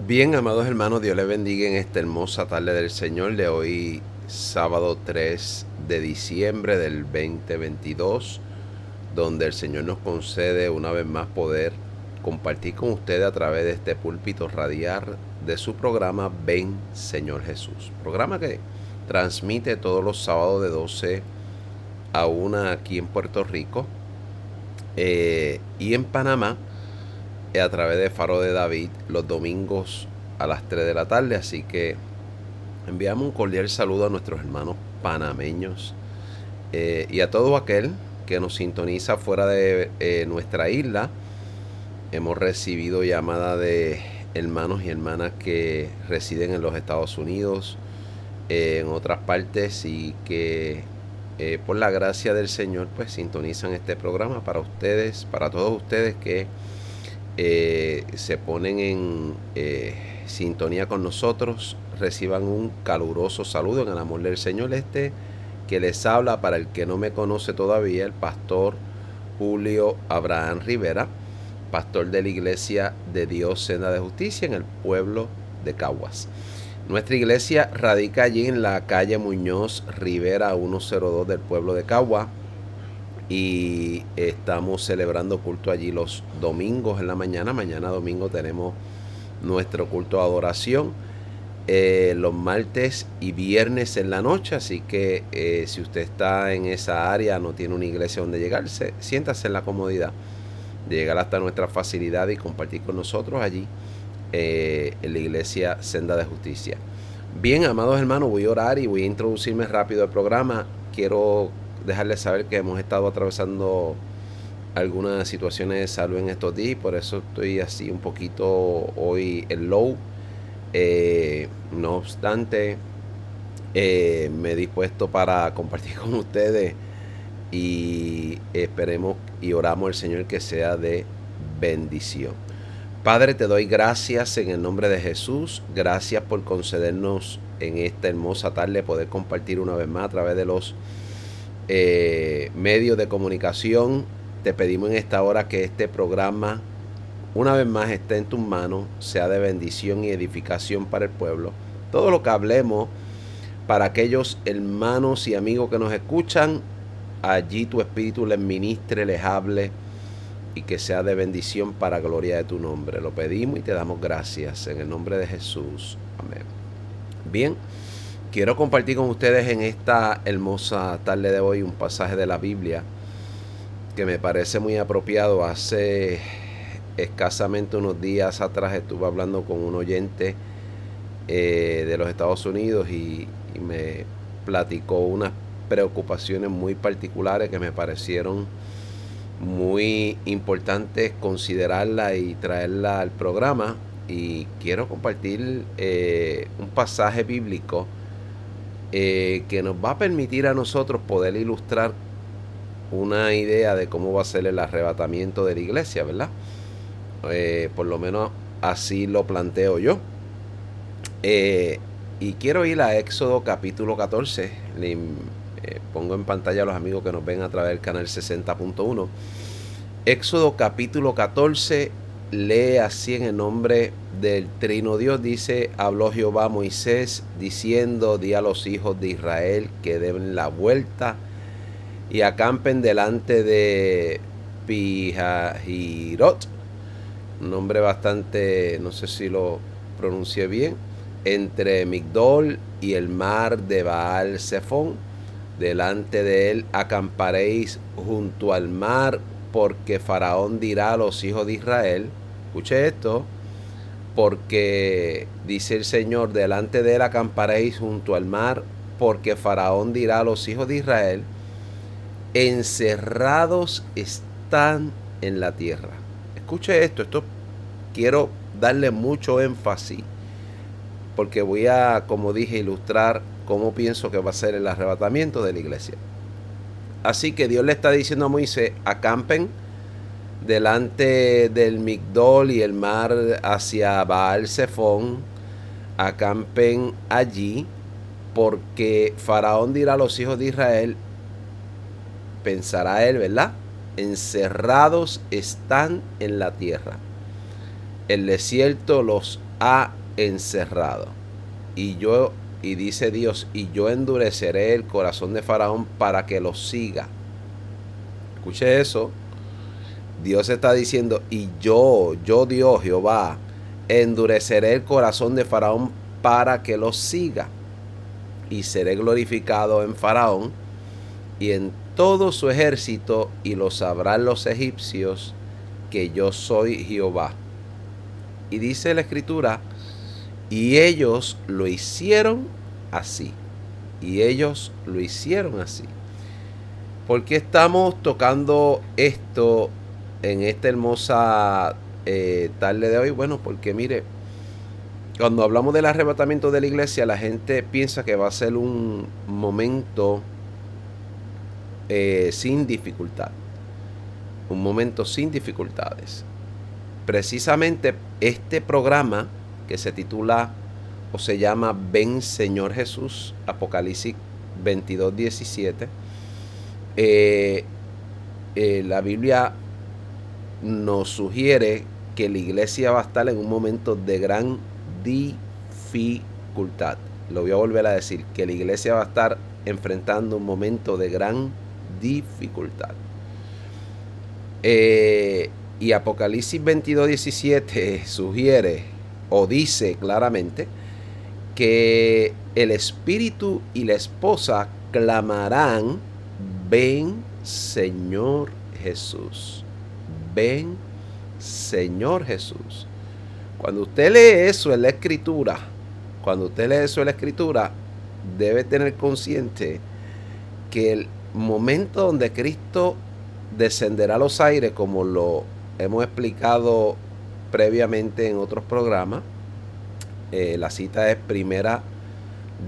Bien, amados hermanos, Dios les bendiga en esta hermosa tarde del Señor de hoy, sábado 3 de diciembre del 2022, donde el Señor nos concede una vez más poder compartir con ustedes a través de este púlpito radial de su programa Ven Señor Jesús, programa que transmite todos los sábados de 12 a 1 aquí en Puerto Rico y en Panamá a través de Faro de David los domingos a las 3 de la tarde. Así que enviamos un cordial saludo a nuestros hermanos panameños y a todo aquel que nos sintoniza fuera de nuestra isla. Hemos recibido llamadas de hermanos y hermanas que residen en los Estados Unidos, en otras partes, y que por la gracia del Señor pues sintonizan este programa para ustedes, para todos ustedes que se ponen en sintonía con nosotros. Reciban un caluroso saludo en el amor del Señor. Que les habla, para el que no me conoce todavía, el pastor Julio Abraham Rivera, pastor de la Iglesia de Dios Senda de Justicia en el pueblo de Caguas. Nuestra iglesia radica allí en la calle Muñoz Rivera 102 del pueblo de Caguas, y estamos celebrando culto allí los domingos en la mañana. Mañana domingo tenemos nuestro culto de adoración, los martes y viernes en la noche. Así que si usted está en esa área, no tiene una iglesia donde llegarse, siéntase en la comodidad de llegar hasta nuestra facilidad y compartir con nosotros allí en la iglesia Senda de Justicia. Bien, amados hermanos, voy a orar y voy a introducirme rápido al programa. Quiero dejarles saber que hemos estado atravesando algunas situaciones de salud en estos días, por eso estoy así un poquito hoy en low. No obstante, me he dispuesto para compartir con ustedes, y esperemos y oramos al Señor que sea de bendición. Padre, te doy gracias en el nombre de Jesús. Gracias por concedernos en esta hermosa tarde poder compartir una vez más a través de los medios de comunicación. Te pedimos en esta hora que este programa una vez más esté en tus manos, sea de bendición y edificación para el pueblo. Todo lo que hablemos para aquellos hermanos y amigos que nos escuchan, allí tu espíritu les ministre, les hable, y que sea de bendición para gloria de tu nombre. Lo pedimos y te damos gracias en el nombre de Jesús. Amén. Bien, quiero compartir con ustedes en esta hermosa tarde de hoy un pasaje de la Biblia que me parece muy apropiado. Hace escasamente unos días atrás estuve hablando con un oyente de los Estados Unidos y me platicó unas preocupaciones muy particulares que me parecieron muy importantes considerarla y traerla al programa. Y quiero compartir un pasaje bíblico que nos va a permitir a nosotros poder ilustrar una idea de cómo va a ser el arrebatamiento de la iglesia, ¿verdad? Por lo menos así lo planteo yo. Y quiero ir a Éxodo capítulo 14. Pongo en pantalla a los amigos que nos ven a través del canal 60.1. Éxodo capítulo 14 lee así en el nombre del Trino Dios. Dice: habló Jehová a Moisés diciendo, di a los hijos de Israel que den la vuelta y acampen delante de Pihahirot, un nombre bastante, no sé si lo pronuncié bien, entre Migdol y el mar de Baal Zephón. Delante de él acamparéis junto al mar, porque Faraón dirá a los hijos de Israel, escuche esto, porque dice el Señor, delante de él acamparéis junto al mar, porque Faraón dirá a los hijos de Israel, encerrados están en la tierra. Escuche esto quiero darle mucho énfasis, porque voy a, como dije, ilustrar cómo pienso que va a ser el arrebatamiento de la iglesia. Así que Dios le está diciendo a Moisés: acampen delante del Migdol y el mar hacia Baal Zephón, acampen allí, porque Faraón dirá a los hijos de Israel, pensará él, ¿verdad? Encerrados están en la tierra. El desierto los ha encerrado. Y dice Dios, y yo endureceré el corazón de Faraón para que los siga. Escuche eso. Dios está diciendo, y yo Dios, Jehová, endureceré el corazón de Faraón para que los siga. Y seré glorificado en Faraón y en todo su ejército, y lo sabrán los egipcios que yo soy Jehová. Y dice la Escritura, y ellos lo hicieron así. Y ellos lo hicieron así. ¿Por qué estamos tocando esto en esta hermosa tarde de hoy? Bueno, porque mire, cuando hablamos del arrebatamiento de la iglesia, la gente piensa que va a ser un momento sin dificultad. Un momento sin dificultades. Precisamente este programa, que se titula o se llama Ven Señor Jesús, Apocalipsis 22:17, la Biblia nos sugiere que la iglesia va a estar en un momento de gran dificultad. Lo voy a volver a decir, que la iglesia va a estar enfrentando un momento de gran dificultad. Y Apocalipsis 22:17 sugiere o dice claramente que el espíritu y la esposa clamarán: ven Señor Jesús, ven Señor Jesús. Cuando usted lee eso en la escritura, debe tener consciente que el momento donde Cristo descenderá a los aires, como lo hemos explicado previamente en otros programas, la cita es Primera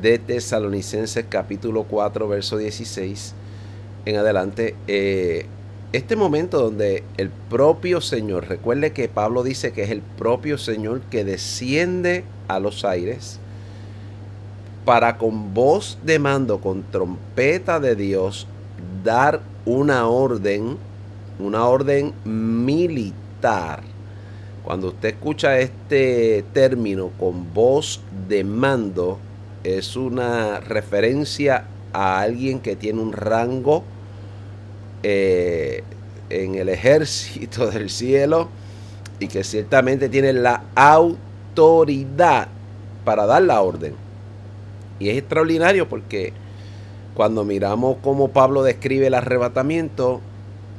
de Tesalonicenses capítulo 4 verso 16 en adelante. Este momento donde el propio Señor, recuerde que Pablo dice que es el propio Señor que desciende a los aires para con voz de mando, con trompeta de Dios, dar una orden militar. Cuando usted escucha este término, con voz de mando, es una referencia a alguien que tiene un rango en el ejército del cielo y que ciertamente tiene la autoridad para dar la orden. Y es extraordinario porque cuando miramos cómo Pablo describe el arrebatamiento,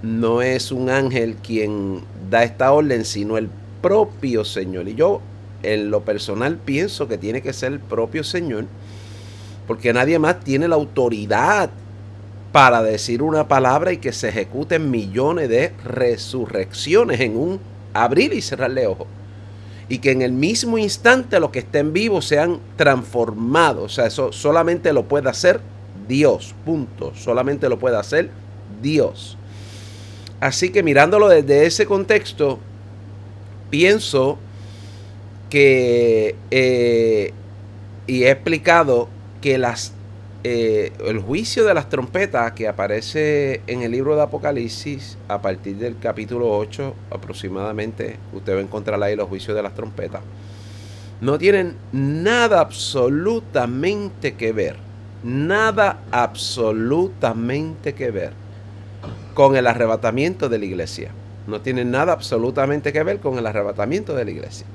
no es un ángel quien da esta orden, sino el propio Señor. Y yo, en lo personal, pienso que tiene que ser el propio Señor, porque nadie más tiene la autoridad para decir una palabra y que se ejecuten millones de resurrecciones en un abrir y cerrar de ojos. Y que en el mismo instante los que estén vivos sean transformados. O sea, eso solamente lo puede hacer Dios, punto. Solamente lo puede hacer Dios. Así que mirándolo desde ese contexto, pienso que, y he explicado que el juicio de las trompetas que aparece en el libro de Apocalipsis, a partir del capítulo 8 aproximadamente, usted va a encontrar ahí los juicios de las trompetas, no tienen nada absolutamente que ver con el arrebatamiento de la iglesia. No tienen nada absolutamente que ver con el arrebatamiento de la iglesia.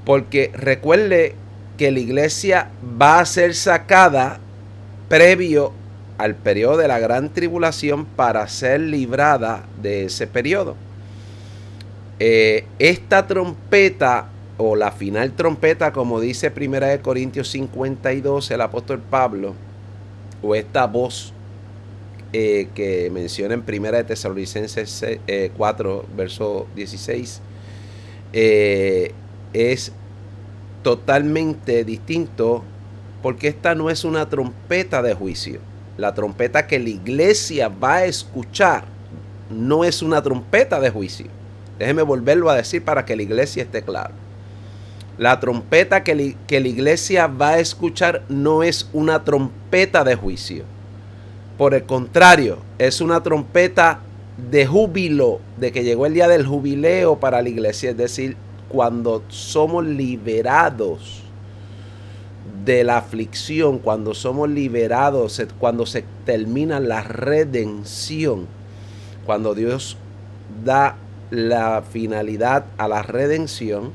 Porque recuerde que la iglesia va a ser sacada previo al periodo de la gran tribulación para ser librada de ese periodo. Esta trompeta, o la final trompeta, como dice 1 Corintios 52 el apóstol Pablo, o esta voz que menciona en Primera de Tesalonicenses 4, verso 16, es totalmente distinto, porque esta no es una trompeta de juicio. La trompeta que la iglesia va a escuchar no es una trompeta de juicio. Déjeme volverlo a decir para que la iglesia esté clara. La trompeta que la iglesia va a escuchar no es una trompeta de juicio. Por el contrario, es una trompeta de júbilo, de que llegó el día del jubileo para la iglesia. Es decir, cuando somos liberados de la aflicción, cuando somos liberados, cuando se termina la redención, cuando Dios da la finalidad a la redención,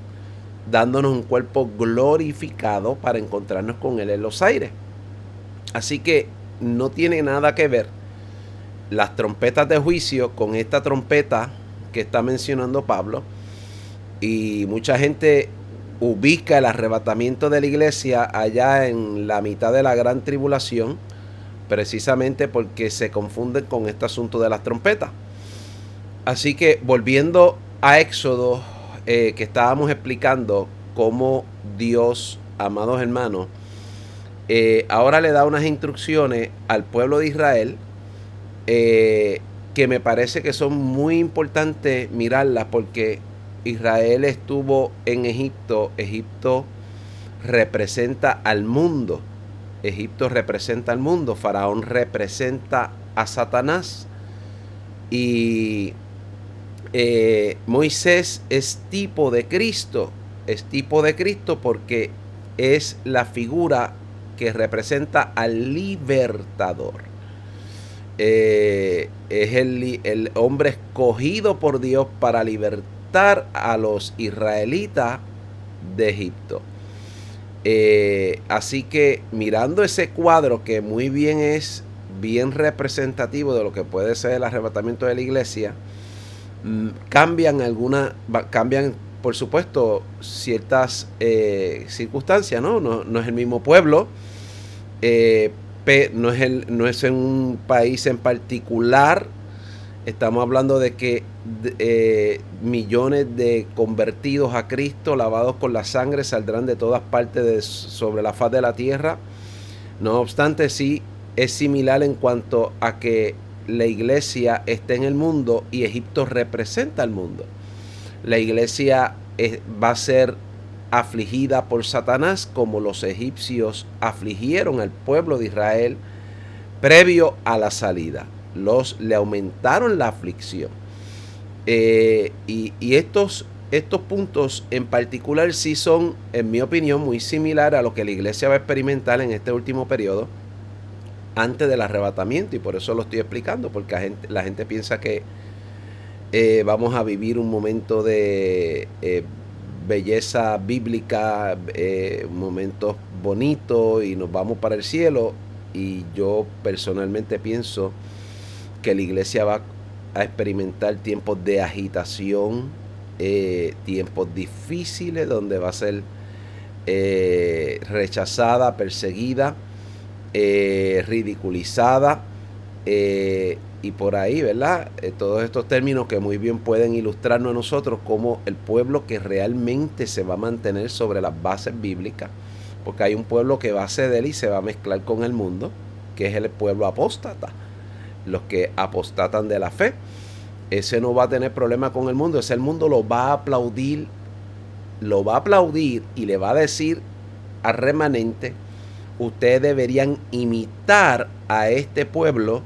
dándonos un cuerpo glorificado para encontrarnos con Él en los aires. Así que no tiene nada que ver las trompetas de juicio con esta trompeta que está mencionando Pablo. Y mucha gente ubica el arrebatamiento de la iglesia allá en la mitad de la gran tribulación, precisamente porque se confunden con este asunto de las trompetas. Así que volviendo a Éxodo, que estábamos explicando cómo Dios, amados hermanos, ahora le da unas instrucciones al pueblo de Israel, que me parece que son muy importantes mirarlas, porque Israel estuvo en Egipto. Egipto representa al mundo. Egipto representa al mundo. Faraón representa a Satanás. Y Moisés es tipo de Cristo. Es tipo de Cristo porque es la figura que representa al libertador. Es el hombre escogido por Dios para libertar a los israelitas de Egipto. Así que mirando ese cuadro, que muy bien es bien representativo de lo que puede ser el arrebatamiento de la iglesia, cambian por supuesto ciertas circunstancias, ¿no? No es el mismo pueblo, no es en un país en particular. Estamos hablando de que millones de convertidos a Cristo, lavados con la sangre, saldrán de todas partes sobre la faz de la tierra. No obstante, sí es similar en cuanto a que la iglesia está en el mundo y Egipto representa al mundo. La iglesia va a ser afligida por Satanás, como los egipcios afligieron al pueblo de Israel previo a la salida. Le aumentaron la aflicción. Y estos puntos en particular sí son, en mi opinión, muy similares a lo que la iglesia va a experimentar en este último periodo antes del arrebatamiento, y por eso lo estoy explicando, porque la gente piensa que vamos a vivir un momento de belleza bíblica, momentos bonitos y nos vamos para el cielo. Y yo personalmente pienso que la iglesia va a experimentar tiempos de agitación, tiempos difíciles, donde va a ser rechazada, perseguida, ridiculizada, y por ahí, ¿verdad? Todos estos términos que muy bien pueden ilustrarnos a nosotros como el pueblo que realmente se va a mantener sobre las bases bíblicas, porque hay un pueblo que va a ceder y se va a mezclar con el mundo, que es el pueblo apóstata, los que apostatan de la fe. Ese no va a tener problema con el mundo, ese el mundo lo va a aplaudir y le va a decir al remanente: ustedes deberían imitar a este pueblo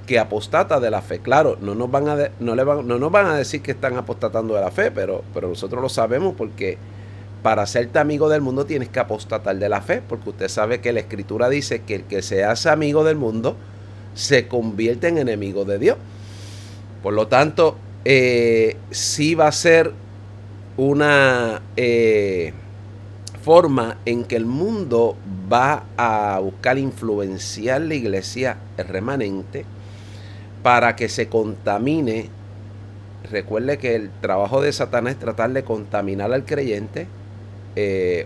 que apostata de la fe. Claro, no nos van a decir que están apostatando de la fe, pero nosotros lo sabemos, porque para hacerte amigo del mundo tienes que apostatar de la fe, porque usted sabe que la Escritura dice que el que se hace amigo del mundo se convierte en enemigo de Dios. Por lo tanto, sí va a ser una forma en que el mundo va a buscar influenciar la iglesia remanente para que se contamine. Recuerde que el trabajo de Satanás es tratar de contaminar al creyente,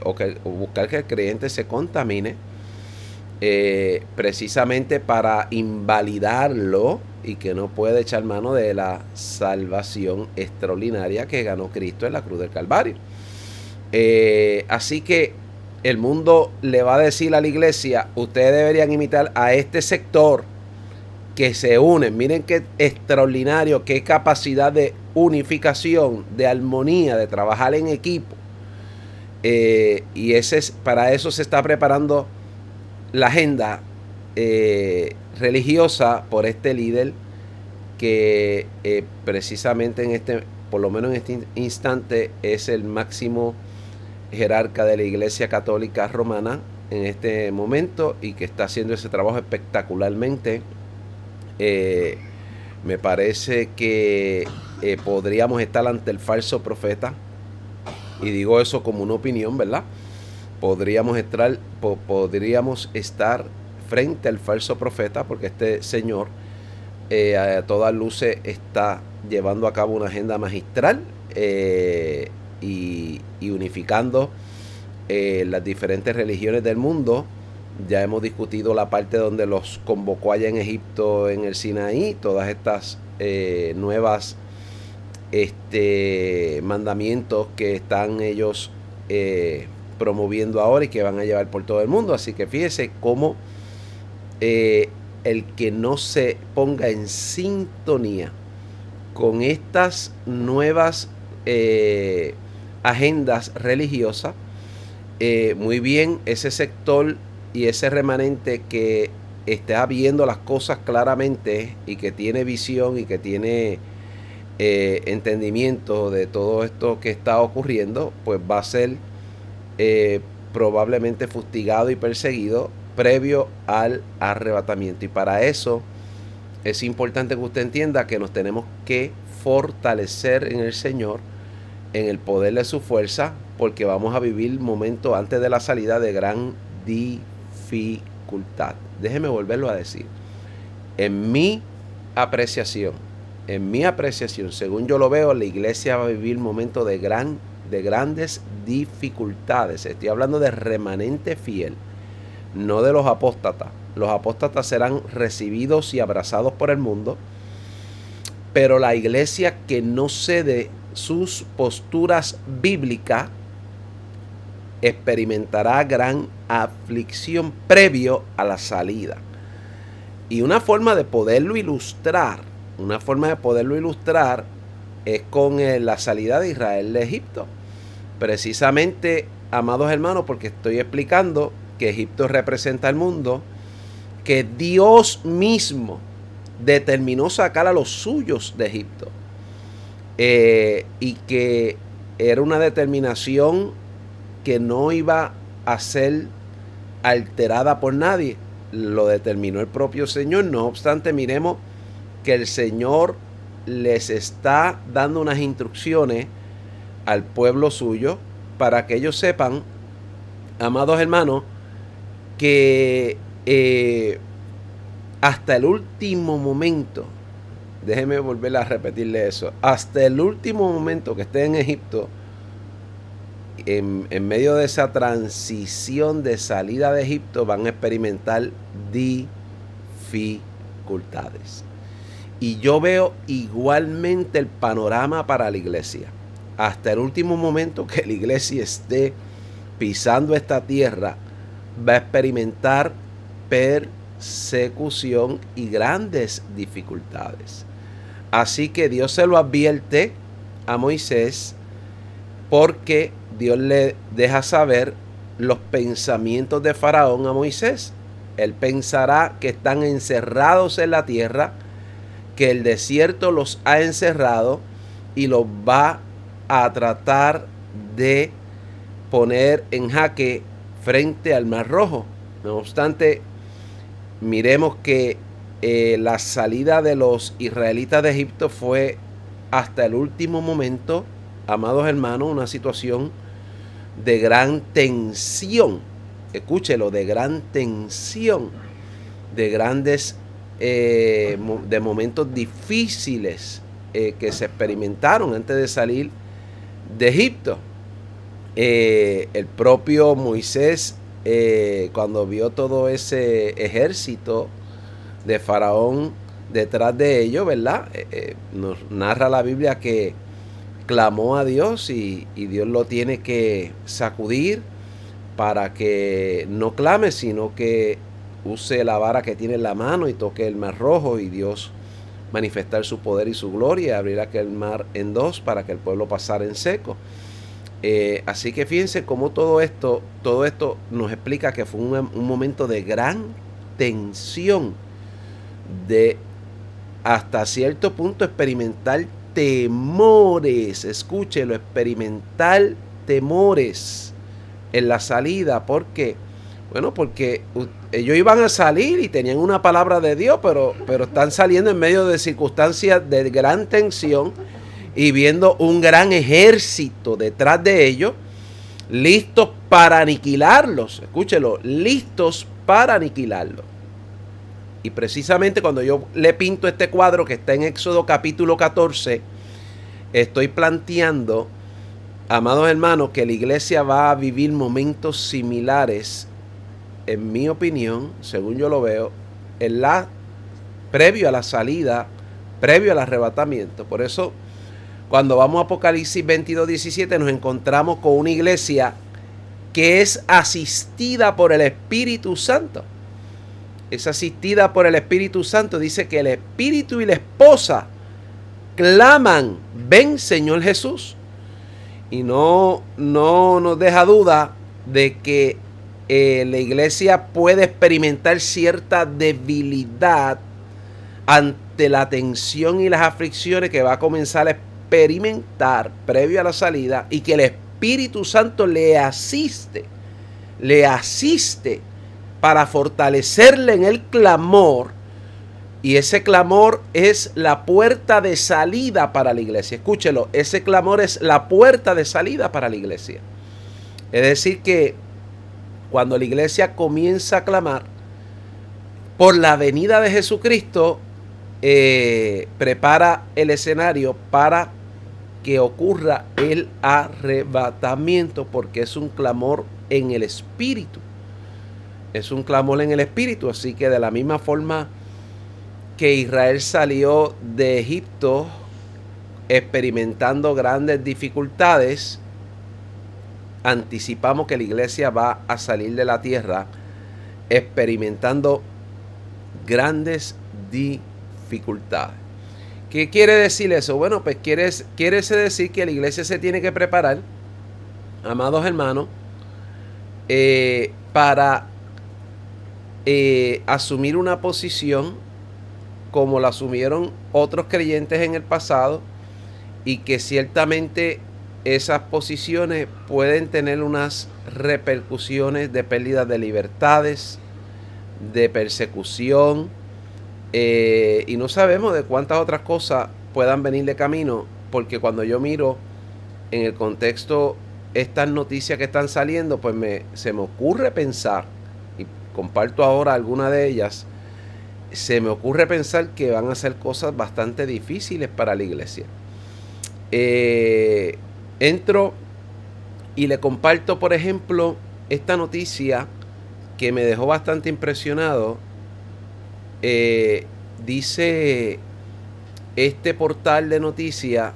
o buscar que el creyente se contamine, precisamente para invalidarlo y que no puede echar mano de la salvación extraordinaria que ganó Cristo en la cruz del Calvario. Así que el mundo le va a decir a la iglesia: ustedes deberían imitar a este sector que se unen. Miren qué extraordinario, qué capacidad de unificación, de armonía, de trabajar en equipo. Y para eso se está preparando la agenda religiosa por este líder que precisamente por lo menos en este instante, es el máximo jerarca de la Iglesia Católica Romana en este momento y que está haciendo ese trabajo espectacularmente. Me parece que podríamos estar ante el falso profeta, y digo eso como una opinión, ¿verdad? Podríamos estar frente al falso profeta, porque este señor a todas luces está llevando a cabo una agenda magistral y unificando las diferentes religiones del mundo. Ya hemos discutido la parte donde los convocó allá en Egipto, en el Sinaí, todas estas nuevas mandamientos que están ellos promoviendo ahora y que van a llevar por todo el mundo. Así que fíjese cómo el que no se ponga en sintonía con estas nuevas agendas religiosas, muy bien, ese sector y ese remanente que está viendo las cosas claramente y que tiene visión y que tiene entendimiento de todo esto que está ocurriendo, pues va a ser probablemente fustigado y perseguido previo al arrebatamiento. Y para eso es importante que usted entienda que nos tenemos que fortalecer en el Señor, en el poder de su fuerza, porque vamos a vivir momentos antes de la salida de gran dificultad. Déjeme volverlo a decir. En mi apreciación, según yo lo veo, la iglesia va a vivir momentos de grandes dificultades. Estoy hablando de remanente fiel, no de los apóstatas. Los apóstatas serán recibidos y abrazados por el mundo, pero la iglesia que no cede sus posturas bíblicas experimentará gran aflicción previo a la salida. Y una forma de poderlo ilustrar es con la salida de Israel de Egipto. Precisamente, amados hermanos, porque estoy explicando que Egipto representa al mundo, que Dios mismo determinó sacar a los suyos de Egipto, y que era una determinación que no iba a ser alterada por nadie. Lo determinó el propio Señor. No obstante, miremos que el Señor les está dando unas instrucciones al pueblo suyo para que ellos sepan, amados hermanos, que hasta el último momento, déjeme volver a repetirle eso, hasta el último momento que estén en Egipto, en medio de esa transición de salida de Egipto, van a experimentar dificultades. Y yo veo igualmente el panorama para la iglesia. Hasta el último momento que la iglesia esté pisando esta tierra, va a experimentar persecución y grandes dificultades. Así que Dios se lo advierte a Moisés, porque Dios le deja saber los pensamientos de Faraón a Moisés. Él pensará que están encerrados en la tierra, que el desierto los ha encerrado y los va a tratar de poner en jaque frente al Mar Rojo. No obstante, miremos que la salida de los israelitas de Egipto fue hasta el último momento, amados hermanos, una situación de gran tensión. Escúchelo, de gran tensión, de grandes de momentos difíciles que se experimentaron antes de salir de Egipto. El propio Moisés cuando vio todo ese ejército de Faraón detrás de ellos, ¿verdad? Nos narra la Biblia que clamó a Dios y Dios lo tiene que sacudir para que no clame, sino que use la vara que tiene en la mano y toque el mar rojo, y Dios manifestar su poder y su gloria y abrir aquel mar en dos para que el pueblo pasara en seco. Así que fíjense cómo todo esto nos explica que fue un momento de gran tensión, de hasta cierto punto experimentar temores. Escúchelo, experimentar temores en la salida. ¿Por qué? Bueno, porque ellos iban a salir y tenían una palabra de Dios, pero están saliendo en medio de circunstancias de gran tensión y viendo un gran ejército detrás de ellos, listos para aniquilarlos. Escúchelo, listos para aniquilarlos. Y precisamente cuando yo le pinto este cuadro que está en Éxodo capítulo 14, estoy planteando, amados hermanos, que la iglesia va a vivir momentos similares, en mi opinión, según yo lo veo, previo a la salida, previo al arrebatamiento. Por eso, cuando vamos a Apocalipsis 22:17, nos encontramos con una iglesia que es asistida por el Espíritu Santo. Es asistida por el Espíritu Santo. Dice que el Espíritu y la esposa claman: ven, Señor Jesús. Y no nos deja duda de que la iglesia puede experimentar cierta debilidad ante la tensión y las aflicciones que va a comenzar a experimentar previo a la salida, y que el Espíritu Santo le asiste para fortalecerle en el clamor, y ese clamor es la puerta de salida para la iglesia. Escúchelo, ese clamor es la puerta de salida para la iglesia. Es decir que cuando la iglesia comienza a clamar por la venida de Jesucristo, prepara el escenario para que ocurra el arrebatamiento, porque es un clamor en el Espíritu. Es un clamor en el Espíritu. Así que de la misma forma que Israel salió de Egipto experimentando grandes dificultades, anticipamos que la iglesia va a salir de la tierra experimentando grandes dificultades. ¿Qué quiere decir eso? Bueno, pues quiere decir que la iglesia se tiene que preparar, amados hermanos, para asumir una posición como la asumieron otros creyentes en el pasado, y que ciertamente esas posiciones pueden tener unas repercusiones de pérdida de libertades, de persecución, y no sabemos de cuántas otras cosas puedan venir de camino, porque cuando yo miro en el contexto estas noticias que están saliendo, pues se me ocurre pensar, y comparto ahora alguna de ellas, se me ocurre pensar que van a ser cosas bastante difíciles para la iglesia. Entro y le comparto, por ejemplo, esta noticia que me dejó bastante impresionado. Dice este portal de noticias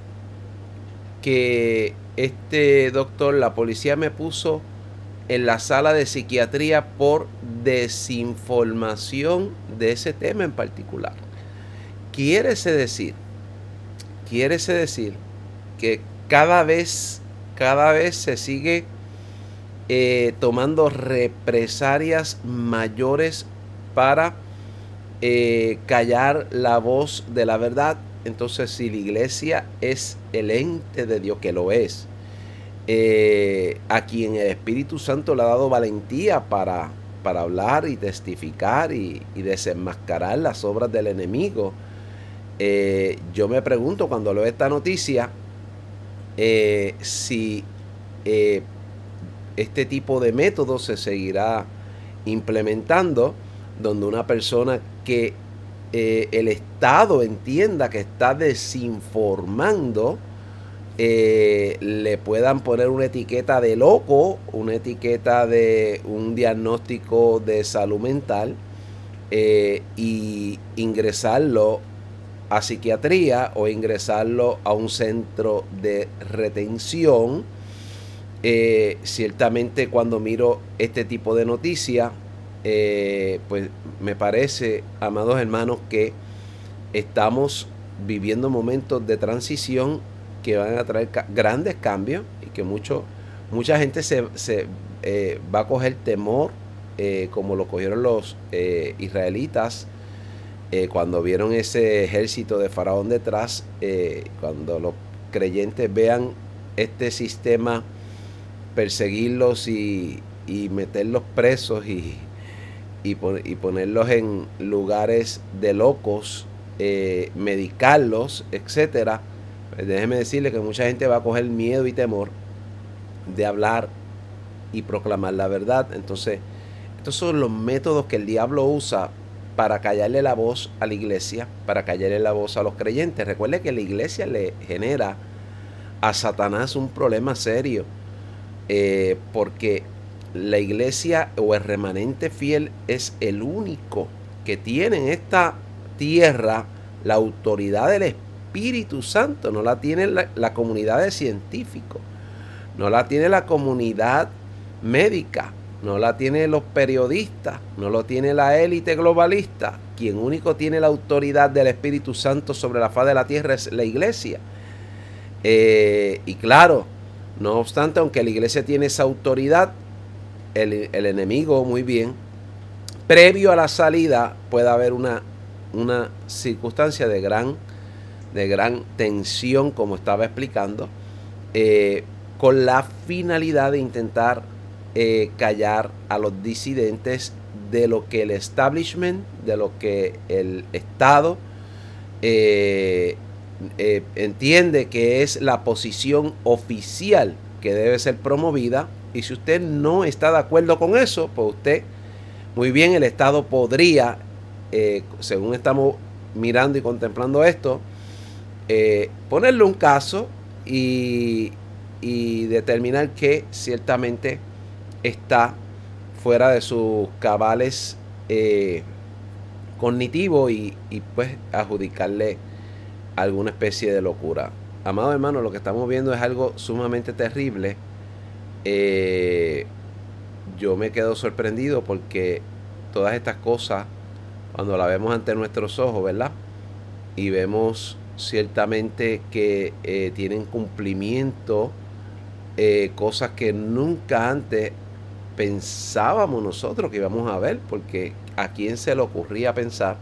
que este doctor, la policía me puso en la sala de psiquiatría por desinformación de ese tema en particular. Quiere decir que cada vez se sigue tomando represalias mayores para callar la voz de la verdad. Entonces, si la iglesia es el ente de Dios, que lo es, a quien el Espíritu Santo le ha dado valentía para hablar y testificar y desenmascarar las obras del enemigo, yo me pregunto cuando leo esta noticia, si este tipo de método se seguirá implementando, donde una persona que el Estado entienda que está desinformando, le puedan poner una etiqueta de loco, una etiqueta de un diagnóstico de salud mental, y ingresarlo a psiquiatría o ingresarlo a un centro de retención. Ciertamente cuando miro este tipo de noticias, pues me parece, amados hermanos, que estamos viviendo momentos de transición que van a traer grandes cambios y que mucha gente va a coger temor, como lo cogieron los israelitas cuando vieron ese ejército de Faraón detrás. Cuando los creyentes vean este sistema, perseguirlos y meterlos presos y ponerlos en lugares de locos, medicarlos, etcétera. Pues déjeme decirle que mucha gente va a coger miedo y temor de hablar y proclamar la verdad. Entonces, estos son los métodos que el diablo usa para callarle la voz a la iglesia, para callarle la voz a los creyentes. Recuerde que la iglesia le genera a Satanás un problema serio, porque la iglesia o el remanente fiel es el único que tiene en esta tierra la autoridad del Espíritu Santo. No la tiene la comunidad de científicos, no la tiene la comunidad médica, no la tiene los periodistas, no lo tiene la élite globalista. Quien único tiene la autoridad del Espíritu Santo sobre la faz de la tierra es la iglesia. Y claro, no obstante, aunque la iglesia tiene esa autoridad, el enemigo, muy bien, previo a la salida puede haber una circunstancia de gran tensión, como estaba explicando, con la finalidad de intentar callar a los disidentes de lo que el establishment, de lo que el Estado entiende que es la posición oficial que debe ser promovida. Y si usted no está de acuerdo con eso, pues usted, muy bien, el Estado podría, según estamos mirando y contemplando esto, ponerle un caso y determinar que ciertamente está fuera de sus cabales cognitivos y pues adjudicarle alguna especie de locura. Amado hermano, lo que estamos viendo es algo sumamente terrible. Yo me quedo sorprendido porque todas estas cosas, cuando las vemos ante nuestros ojos, ¿verdad? Y vemos ciertamente que tienen cumplimiento, cosas que nunca antes pensábamos nosotros que íbamos a ver, porque ¿a quién se le ocurría pensar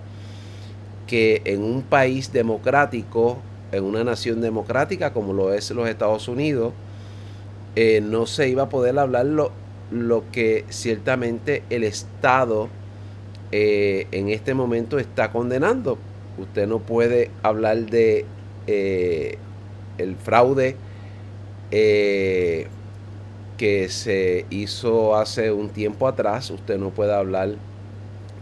que en un país democrático, en una nación democrática como lo es los Estados Unidos, no se iba a poder hablar lo que ciertamente el Estado en este momento está condenando? Usted no puede hablar de el fraude que se hizo hace un tiempo atrás. Usted no puede hablar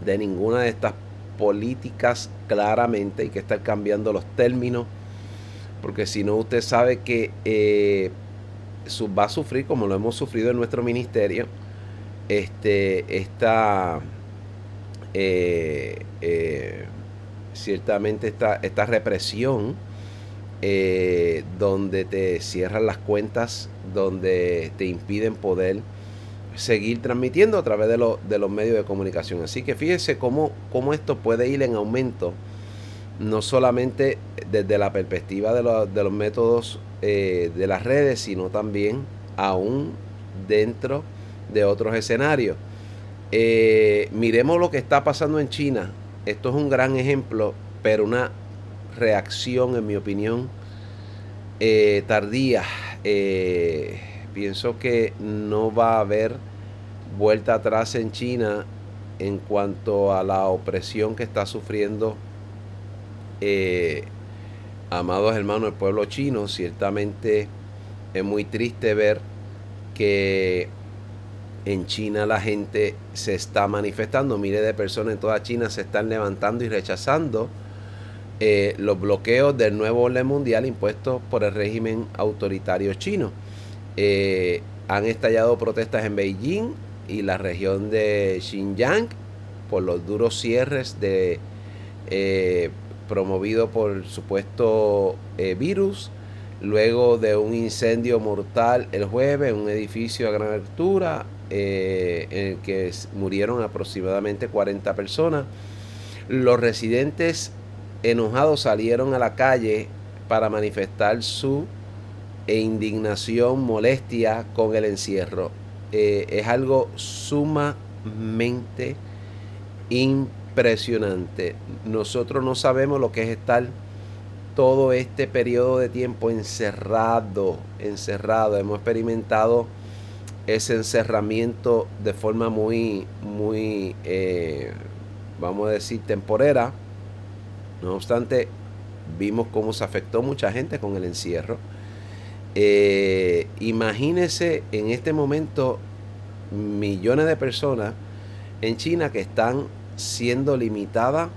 de ninguna de estas políticas claramente. Hay que estar cambiando los términos, porque si no, usted sabe que va a sufrir, como lo hemos sufrido en nuestro ministerio, ciertamente esta represión, donde te cierran las cuentas, donde te impiden poder seguir transmitiendo a través de los medios de comunicación. Así que fíjese cómo esto puede ir en aumento, no solamente desde la perspectiva de los métodos de las redes, sino también aún dentro de otros escenarios. Miremos lo que está pasando en China. Esto es un gran ejemplo, pero una reacción, en mi opinión, tardía. Pienso que no va a haber vuelta atrás en China en cuanto a la opresión que está sufriendo, amados hermanos, el pueblo chino. Ciertamente es muy triste ver que en China la gente se está manifestando. Miles de personas en toda China se están levantando y rechazando los bloqueos del nuevo orden mundial impuestos por el régimen autoritario chino. Han estallado protestas en Beijing y la región de Xinjiang por los duros cierres promovido por supuesto virus, luego de un incendio mortal el jueves en un edificio a gran altura en el que murieron aproximadamente 40 personas. Los residentes enojados salieron a la calle para manifestar su indignación, molestia con el encierro. Es algo sumamente impresionante. Nosotros no sabemos lo que es estar todo este periodo de tiempo encerrado. Hemos experimentado ese encerramiento de forma muy, vamos a decir, temporera. No obstante, vimos cómo se afectó mucha gente con el encierro. Imagínense en este momento millones de personas en China que están siendo limitadas,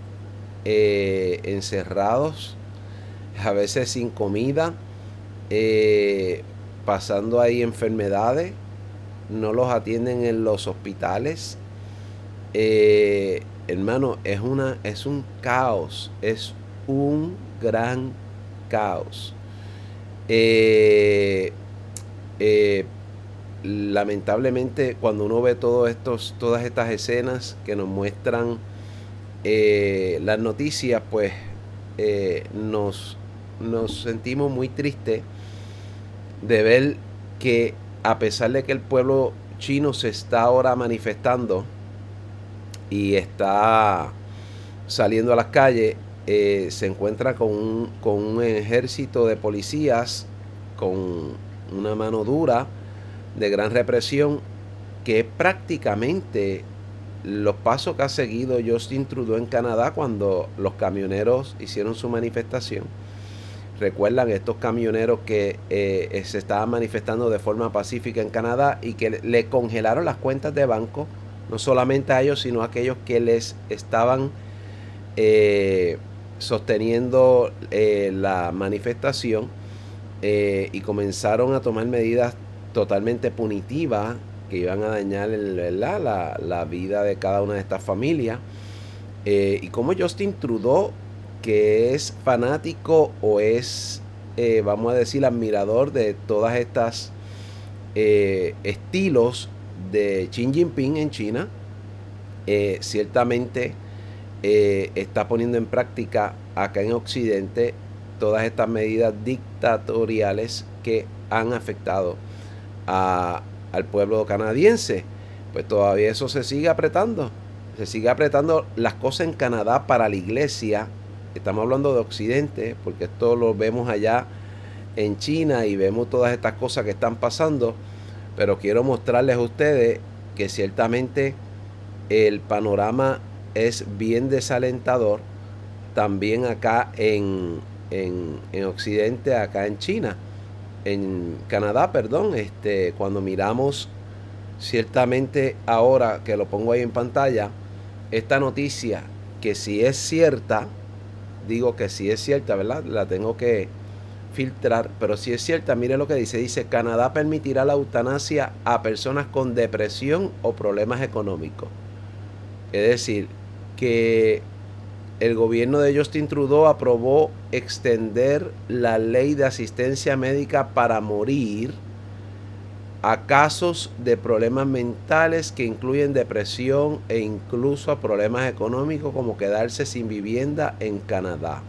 encerrados, a veces sin comida, pasando ahí enfermedades, no los atienden en los hospitales. Hermano, es un caos, es un gran caos. Lamentablemente, cuando uno ve todas estas escenas que nos muestran las noticias, pues nos sentimos muy tristes de ver que, a pesar de que el pueblo chino se está ahora manifestando y está saliendo a las calles, se encuentra con un ejército de policías con una mano dura de gran represión, que es prácticamente los pasos que ha seguido Justin Trudeau en Canadá cuando los camioneros hicieron su manifestación. Recuerdan estos camioneros que se estaban manifestando de forma pacífica en Canadá y que le congelaron las cuentas de banco, no solamente a ellos, sino a aquellos que les estaban sosteniendo la manifestación, y comenzaron a tomar medidas totalmente punitivas que iban a dañar la vida de cada una de estas familias. Y como Justin Trudeau, que es fanático o es, vamos a decir, admirador de todas estas estilos de Xi Jinping en China, ciertamente está poniendo en práctica acá en Occidente todas estas medidas dictatoriales que han afectado al pueblo canadiense. Pues todavía eso se sigue apretando las cosas en Canadá para la iglesia. Estamos hablando de Occidente, porque esto lo vemos allá en China y vemos todas estas cosas que están pasando, pero quiero mostrarles a ustedes que ciertamente el panorama es bien desalentador también acá en Occidente, acá en China, en Canadá, perdón. Cuando miramos ciertamente ahora que lo pongo ahí en pantalla, esta noticia, que si es cierta, digo que si es cierta, ¿verdad? La tengo que filtrar, pero si es cierta, mire lo que dice, Canadá permitirá la eutanasia a personas con depresión o problemas económicos. Es decir, que el gobierno de Justin Trudeau aprobó extender la ley de asistencia médica para morir a casos de problemas mentales que incluyen depresión e incluso a problemas económicos como quedarse sin vivienda en Canadá.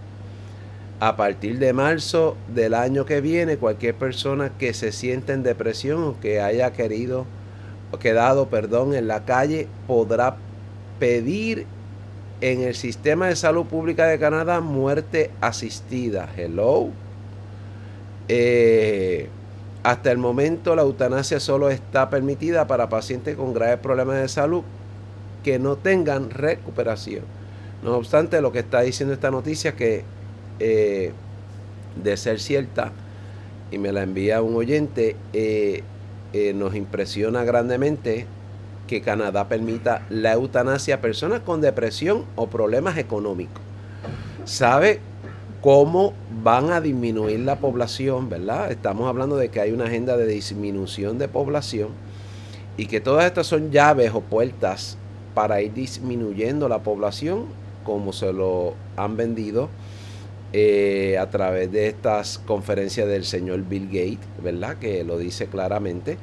A partir de marzo del año que viene, cualquier persona que se sienta en depresión o que haya quedado en la calle podrá pedir en el sistema de salud pública de Canadá muerte asistida. Hello. Hasta el momento la eutanasia solo está permitida para pacientes con graves problemas de salud que no tengan recuperación. No obstante, lo que está diciendo esta noticia, que de ser cierta, y me la envía un oyente, nos impresiona grandemente que Canadá permita la eutanasia a personas con depresión o problemas económicos. ¿Sabe cómo van a disminuir la población, ¿verdad? Estamos hablando de que hay una agenda de disminución de población y que todas estas son llaves o puertas para ir disminuyendo la población, como se lo han vendido a través de estas conferencias del señor Bill Gates, ¿verdad? Que lo dice claramente.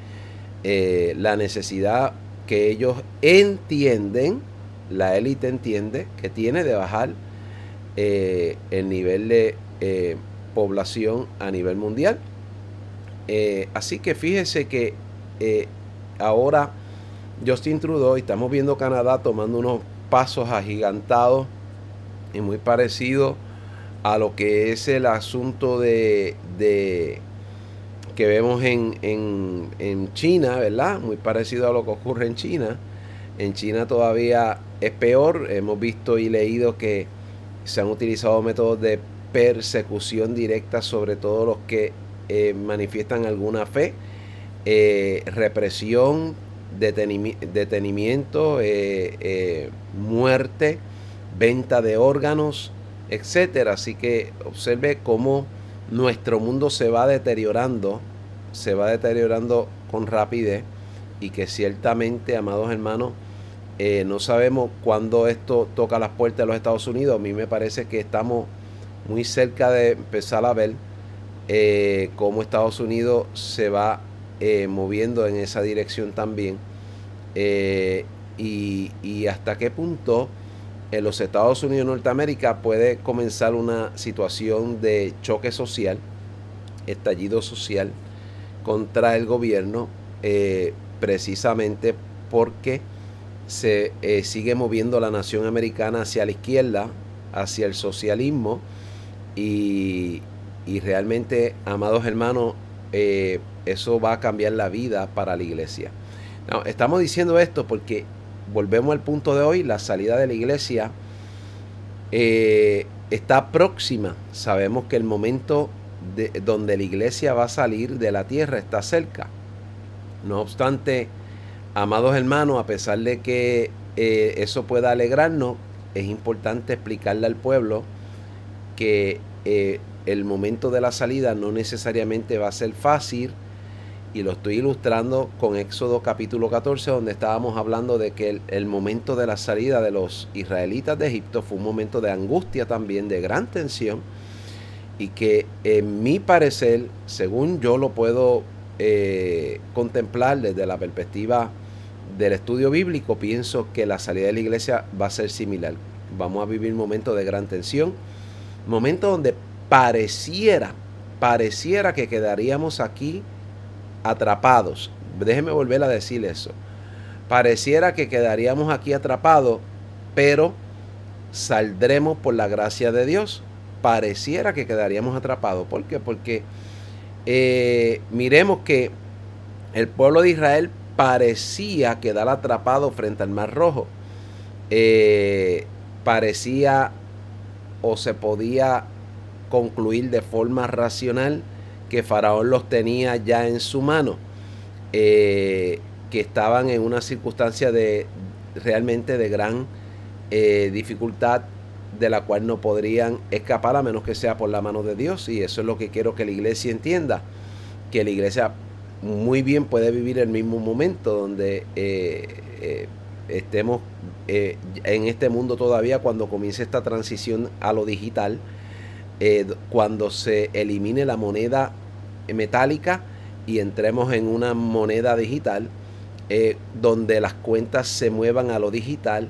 La necesidad que ellos entienden, la élite entiende, que tiene de bajar el nivel de población a nivel mundial. Así que fíjese que ahora Justin Trudeau, estamos viendo Canadá tomando unos pasos agigantados y muy parecido a lo que es el asunto de que vemos en China, ¿verdad? Muy parecido a lo que ocurre en China. En China todavía es peor. Hemos visto y leído que se han utilizado métodos de persecución directa sobre todos los que manifiestan alguna fe, represión, detenimiento, muerte, venta de órganos, etcétera. Así que observe cómo nuestro mundo se va deteriorando con rapidez, y que ciertamente, amados hermanos, no sabemos cuándo esto toca las puertas de los Estados Unidos. A mí me parece que estamos muy cerca de empezar a ver cómo Estados Unidos se va moviendo en esa dirección también, y hasta qué punto en los Estados Unidos de Norteamérica puede comenzar una situación de choque social, estallido social contra el gobierno, precisamente porque se sigue moviendo la nación americana hacia la izquierda, hacia el socialismo, y realmente, amados hermanos, eso va a cambiar la vida para la iglesia. No, estamos diciendo esto porque volvemos al punto de hoy. La salida de la iglesia está próxima. Sabemos que el momento donde la iglesia va a salir de la tierra está cerca. No obstante, amados hermanos, a pesar de que eso pueda alegrarnos, es importante explicarle al pueblo que el momento de la salida no necesariamente va a ser fácil, y lo estoy ilustrando con Éxodo capítulo 14, donde estábamos hablando de que el momento de la salida de los israelitas de Egipto fue un momento de angustia también, de gran tensión, y que en mi parecer, según yo lo puedo contemplar desde la perspectiva del estudio bíblico, pienso que la salida de la iglesia va a ser similar. Vamos a vivir momentos de gran tensión, momentos donde pareciera que quedaríamos aquí atrapados. Déjeme volver a decir eso. Pareciera que quedaríamos aquí atrapados, pero saldremos por la gracia de Dios. Pareciera que quedaríamos atrapados. ¿Por qué? Porque miremos que el pueblo de Israel parecía quedar atrapado frente al Mar Rojo. Parecía o se podía concluir de forma racional que Faraón los tenía ya en su mano, que estaban en una circunstancia de realmente de gran dificultad, de la cual no podrían escapar a menos que sea por la mano de Dios. Y eso es lo que quiero que la iglesia entienda, que la iglesia muy bien puede vivir el mismo momento donde estemos en este mundo todavía, cuando comience esta transición a lo digital, cuando se elimine la moneda metálica y entremos en una moneda digital, donde las cuentas se muevan a lo digital.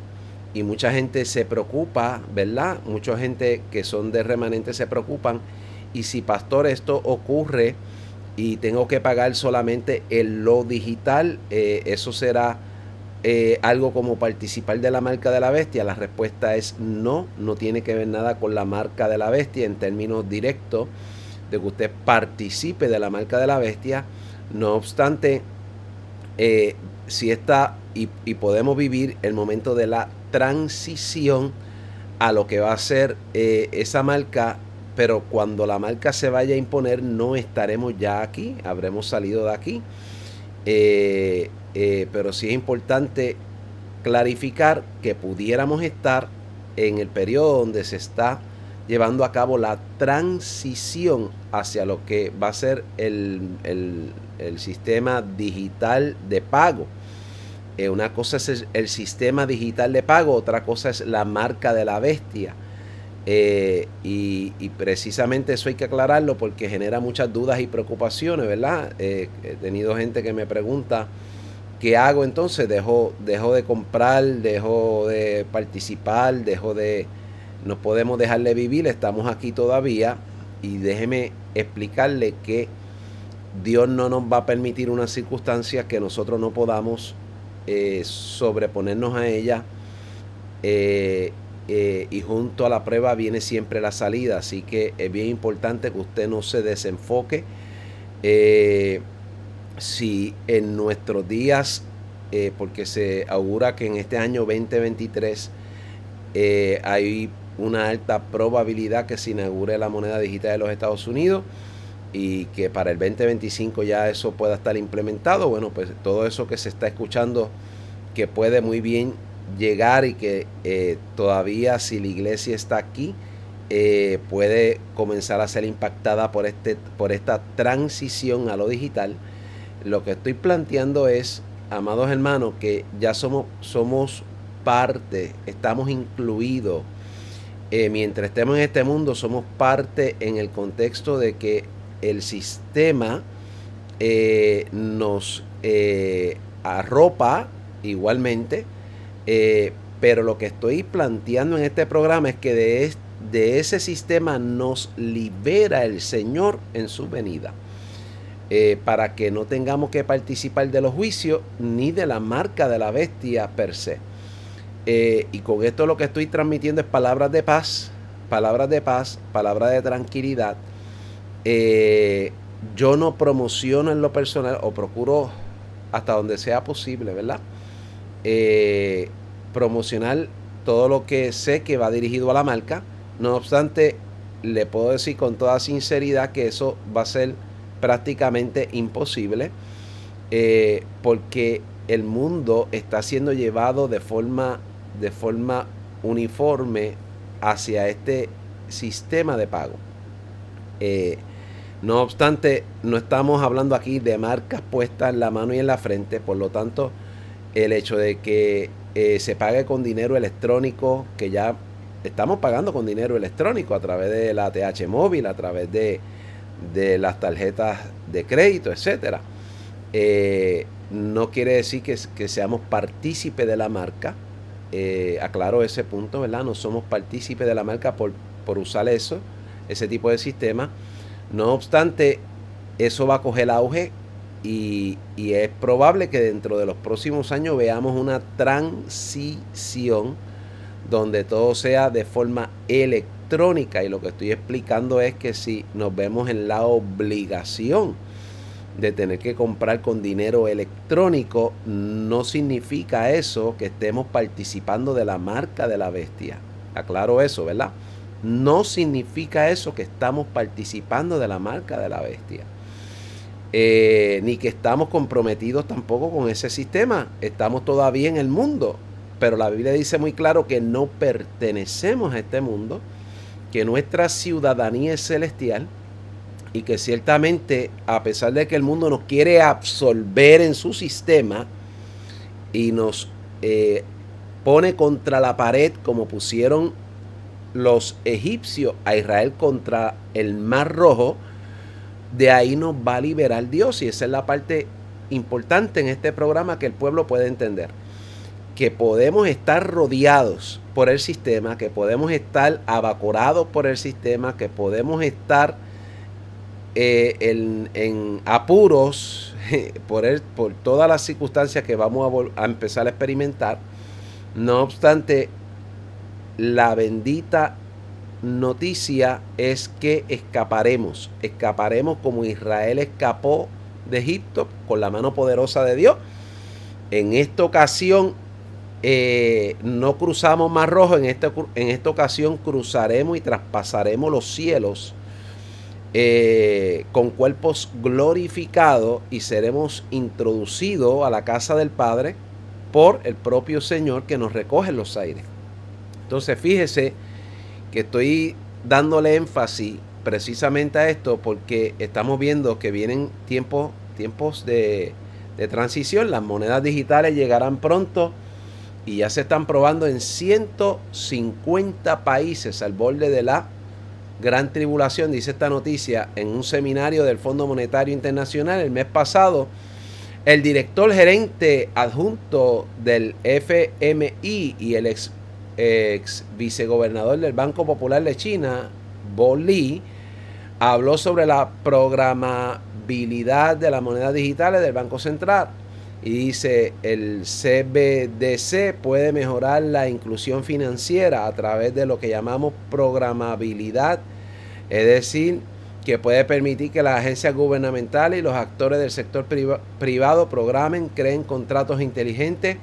Y mucha gente se preocupa, ¿verdad? Mucha gente que son de remanente se preocupan. Y si, pastor, esto ocurre y tengo que pagar solamente en lo digital, ¿eso será algo como participar de la marca de la bestia? La respuesta es no, no tiene que ver nada con la marca de la bestia en términos directos de que usted participe de la marca de la bestia. No obstante, si está y podemos vivir el momento de la transición a lo que va a ser esa marca, pero cuando la marca se vaya a imponer no estaremos ya aquí, habremos salido de aquí. Pero sí es importante clarificar que pudiéramos estar en el periodo donde se está llevando a cabo la transición hacia lo que va a ser el sistema digital de pago. Una cosa es el sistema digital de pago, otra cosa es la marca de la bestia. Y precisamente eso hay que aclararlo porque genera muchas dudas y preocupaciones, ¿verdad? He tenido gente que me pregunta, ¿qué hago entonces? ¿Dejo de comprar? ¿Dejo de participar? No podemos dejarle vivir, estamos aquí todavía. Y déjeme explicarle que Dios no nos va a permitir una circunstancia que nosotros no podamos sobreponernos a ella. Y junto a la prueba viene siempre la salida, así que es bien importante que usted no se desenfoque. Si en nuestros días, porque se augura que en este año 2023 hay una alta probabilidad que se inaugure la moneda digital de los Estados Unidos y que para el 2025 ya eso pueda estar implementado. Bueno, pues todo eso que se está escuchando que puede muy bien llegar y que todavía si la iglesia está aquí puede comenzar a ser impactada por esta transición a lo digital. Lo que estoy planteando es, amados hermanos, que ya somos parte, estamos incluidos. Mientras estemos en este mundo somos parte en el contexto de que el sistema nos arropa igualmente, pero lo que estoy planteando en este programa es que de ese sistema nos libera el Señor en su venida, para que no tengamos que participar de los juicios ni de la marca de la bestia per se. Y con esto lo que estoy transmitiendo es palabras de paz, palabras de tranquilidad. Yo no promociono en lo personal, o procuro hasta donde sea posible, ¿verdad? Promocionar todo lo que sé que va dirigido a la marca. No obstante, le puedo decir con toda sinceridad que eso va a ser prácticamente imposible, porque el mundo está siendo llevado de forma uniforme hacia este sistema de pago. No obstante, no estamos hablando aquí de marcas puestas en la mano y en la frente, por lo tanto, el hecho de que se pague con dinero electrónico, que ya estamos pagando con dinero electrónico a través de la ATH móvil, a través de las tarjetas de crédito, etcétera. No quiere decir que seamos partícipes de la marca. Aclaro ese punto, ¿verdad? No somos partícipes de la marca por usar ese tipo de sistema. No obstante, eso va a coger auge y es probable que dentro de los próximos años veamos una transición donde todo sea de forma electrónica. Y lo que estoy explicando es que si nos vemos en la obligación de tener que comprar con dinero electrónico, no significa eso que estemos participando de la marca de la bestia. Aclaro eso, ¿verdad? No significa eso que estamos participando de la marca de la bestia. Ni que estamos comprometidos tampoco con ese sistema. Estamos todavía en el mundo, pero la Biblia dice muy claro que no pertenecemos a este mundo, que nuestra ciudadanía es celestial y que ciertamente, a pesar de que el mundo nos quiere absorber en su sistema y nos pone contra la pared como pusieron los egipcios a Israel contra el Mar Rojo, de ahí nos va a liberar Dios. Y esa es la parte importante en este programa que el pueblo puede entender, que podemos estar rodeados por el sistema, que podemos estar abacorados por el sistema, que podemos estar en apuros por todas las circunstancias que vamos a empezar a experimentar. No obstante, la bendita noticia es que escaparemos como Israel escapó de Egipto con la mano poderosa de Dios. En esta ocasión no cruzamos Mar Rojo, en esta ocasión cruzaremos y traspasaremos los cielos con cuerpos glorificados y seremos introducidos a la casa del Padre por el propio Señor que nos recoge en los aires. Entonces fíjese que estoy dándole énfasis precisamente a esto porque estamos viendo que vienen tiempos de transición. Las monedas digitales llegarán pronto y ya se están probando en 150 países al borde de la gran tribulación, dice esta noticia en un seminario del Fondo Monetario Internacional el mes pasado. El director gerente adjunto del FMI y el ex vicegobernador del Banco Popular de China, Bo Li, habló sobre la programabilidad de las monedas digitales del Banco Central y dice: el CBDC puede mejorar la inclusión financiera a través de lo que llamamos programabilidad, es decir, que puede permitir que las agencias gubernamentales y los actores del sector privado programen, creen contratos inteligentes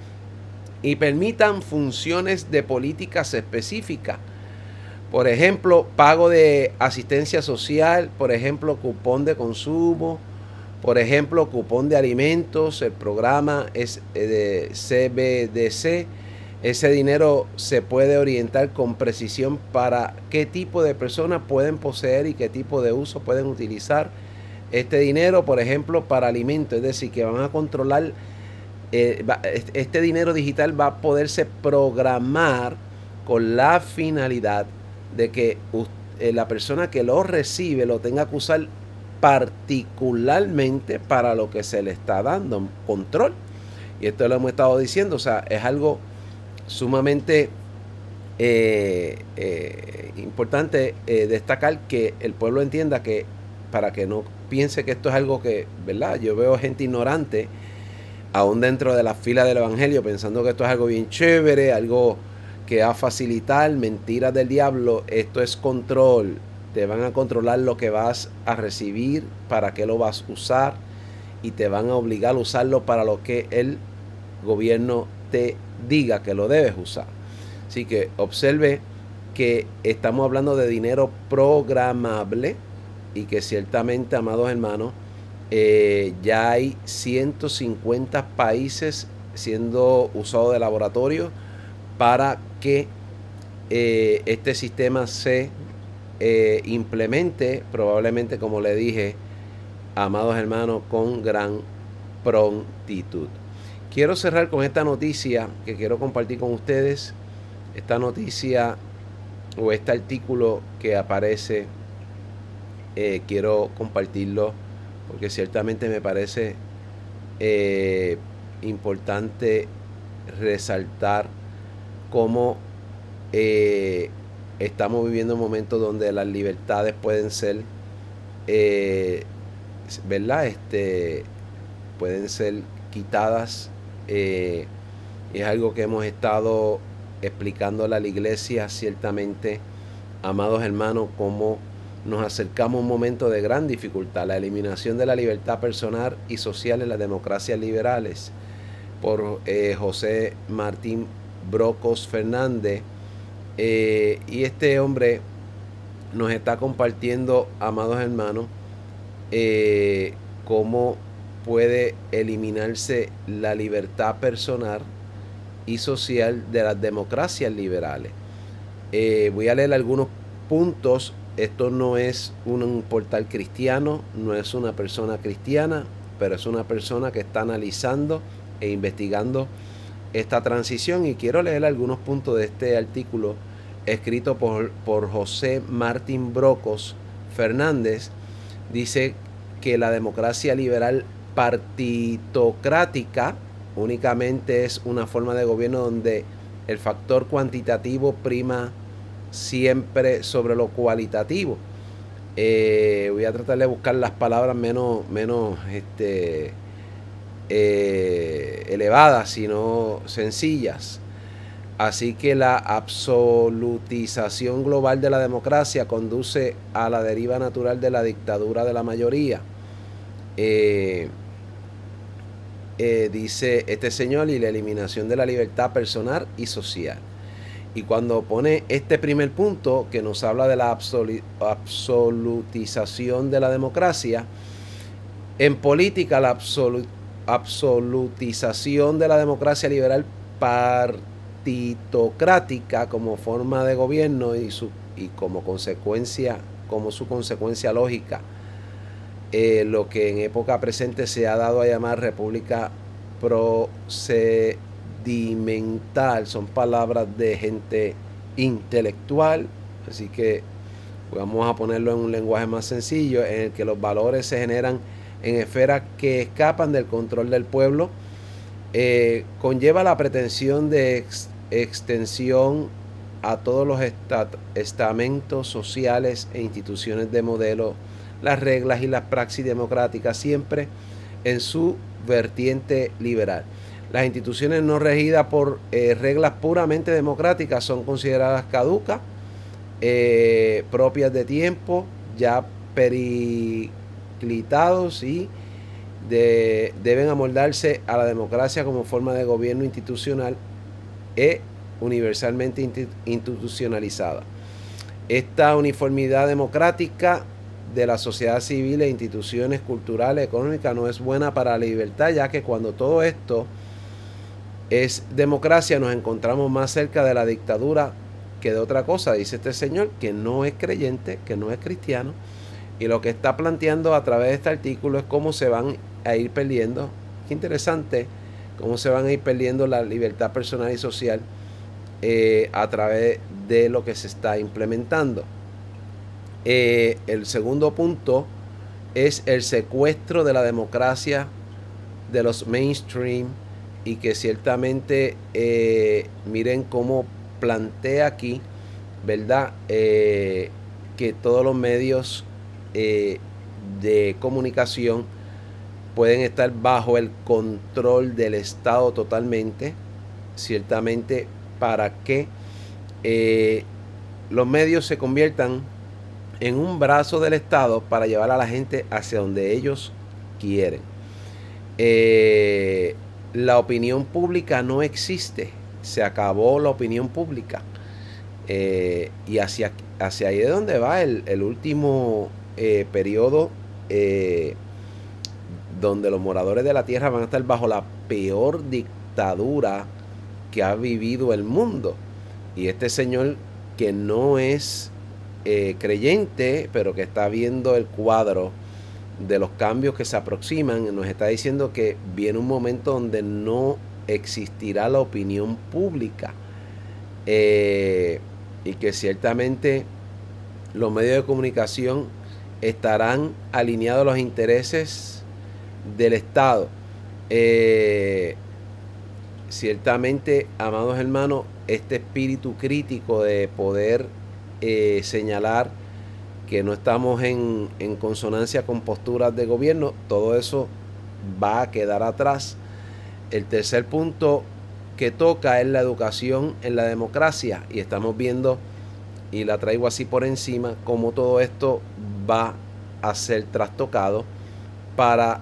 y permitan funciones de políticas específicas. Por ejemplo, pago de asistencia social, por ejemplo, cupón de consumo, por ejemplo, cupón de alimentos. El programa es de CBDC. Ese dinero se puede orientar con precisión para qué tipo de personas pueden poseer y qué tipo de uso pueden utilizar este dinero, por ejemplo, para alimentos. Es decir, que van a controlar, este dinero digital va a poderse programar con la finalidad de que la persona que lo recibe lo tenga que usar particularmente para lo que se le está dando control. Y esto lo hemos estado diciendo, o sea, es algo sumamente importante destacar que el pueblo entienda, que para que no piense que esto es algo que, ¿verdad? Yo veo gente ignorante aún dentro de las filas del evangelio pensando que esto es algo bien chévere, algo que va a facilitar, mentiras del diablo. Esto es control. Te van a controlar lo que vas a recibir, para qué lo vas a usar, y te van a obligar a usarlo para lo que el gobierno te diga que lo debes usar. Así que observe que estamos hablando de dinero programable y que ciertamente, amados hermanos, ya hay 150 países siendo usado de laboratorio para que este sistema se implemente, probablemente, como le dije, amados hermanos, con gran prontitud. Quiero cerrar con esta noticia que quiero compartir con ustedes. Esta noticia o este artículo que aparece, quiero compartirlo porque ciertamente me parece importante resaltar cómo estamos viviendo un momento donde las libertades pueden ser, ¿verdad? Pueden ser quitadas. Es algo que hemos estado explicándole a la iglesia, ciertamente, amados hermanos, cómo nos acercamos a un momento de gran dificultad. La eliminación de la libertad personal y social en las democracias liberales, por José Martín Brocos Fernández. Y este hombre nos está compartiendo, amados hermanos, cómo puede eliminarse la libertad personal y social de las democracias liberales. Voy a leer algunos puntos. Esto no es un portal cristiano, no es una persona cristiana, pero es una persona que está analizando e investigando esta transición, y quiero leer algunos puntos de este artículo escrito por José Martín Brocos Fernández. Dice que la democracia liberal partitocrática únicamente es una forma de gobierno donde el factor cuantitativo prima siempre sobre lo cualitativo. Voy a tratar de buscar las palabras menos elevadas, sino sencillas. Así que la absolutización global de la democracia conduce a la deriva natural de la dictadura de la mayoría. Dice este señor, y la eliminación de la libertad personal y social. Y cuando pone este primer punto que nos habla de la absolutización de la democracia, en política la absolutización de la democracia liberal partitocrática como forma de gobierno y su y como su consecuencia lógica, lo que en época presente se ha dado a llamar república procedimental. Son palabras de gente intelectual, así que vamos a ponerlo en un lenguaje más sencillo, en el que los valores se generan en esferas que escapan del control del pueblo. Conlleva la pretensión de extensión a todos los estamentos sociales e instituciones de modelo, las reglas y las praxis democráticas, siempre en su vertiente liberal. Las instituciones no regidas por reglas puramente democráticas son consideradas caducas, propias de tiempo ya periclitados, y deben amoldarse a la democracia como forma de gobierno institucional e universalmente institucionalizada. Esta uniformidad democrática de la sociedad civil e instituciones culturales, económicas, no es buena para la libertad, ya que cuando todo esto es democracia nos encontramos más cerca de la dictadura que de otra cosa, dice este señor, que no es creyente, que no es cristiano, y lo que está planteando a través de este artículo es cómo se van a ir perdiendo, qué interesante, cómo se van a ir perdiendo la libertad personal y social a través de lo que se está implementando. El segundo punto es el secuestro de la democracia de los mainstream, y que ciertamente miren cómo plantea aquí, ¿verdad? Que todos los medios de comunicación pueden estar bajo el control del Estado totalmente, ciertamente, para que los medios se conviertan en un brazo del Estado para llevar a la gente hacia donde ellos quieren. La opinión pública no existe, se acabó la opinión pública, y hacia ahí es donde va el último periodo, donde los moradores de la tierra van a estar bajo la peor dictadura que ha vivido el mundo. Y este señor, que no es creyente, pero que está viendo el cuadro de los cambios que se aproximan, nos está diciendo que viene un momento donde no existirá la opinión pública, y que ciertamente los medios de comunicación estarán alineados a los intereses del Estado. Ciertamente, amados hermanos, este espíritu crítico de poder señalar que no estamos en consonancia con posturas de gobierno, todo eso va a quedar atrás. El tercer punto que toca es la educación en la democracia, y estamos viendo, y la traigo así por encima, cómo todo esto va a ser trastocado para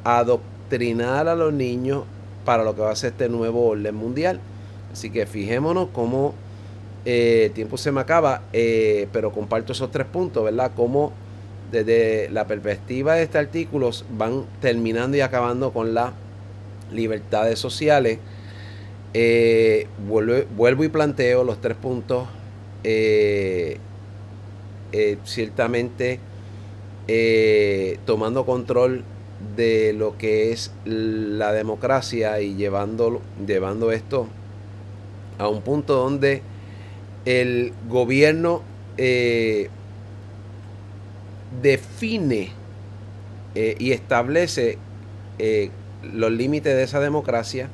adoctrinar a los niños para lo que va a ser este nuevo orden mundial. Así que fijémonos cómo el tiempo se me acaba, pero comparto esos 3 puntos, ¿verdad? Cómo desde la perspectiva de este artículo van terminando y acabando con las libertades sociales. Vuelvo y planteo los 3 puntos. Ciertamente tomando control de lo que es la democracia y llevando esto a un punto donde el gobierno define y establece los límites de esa democracia,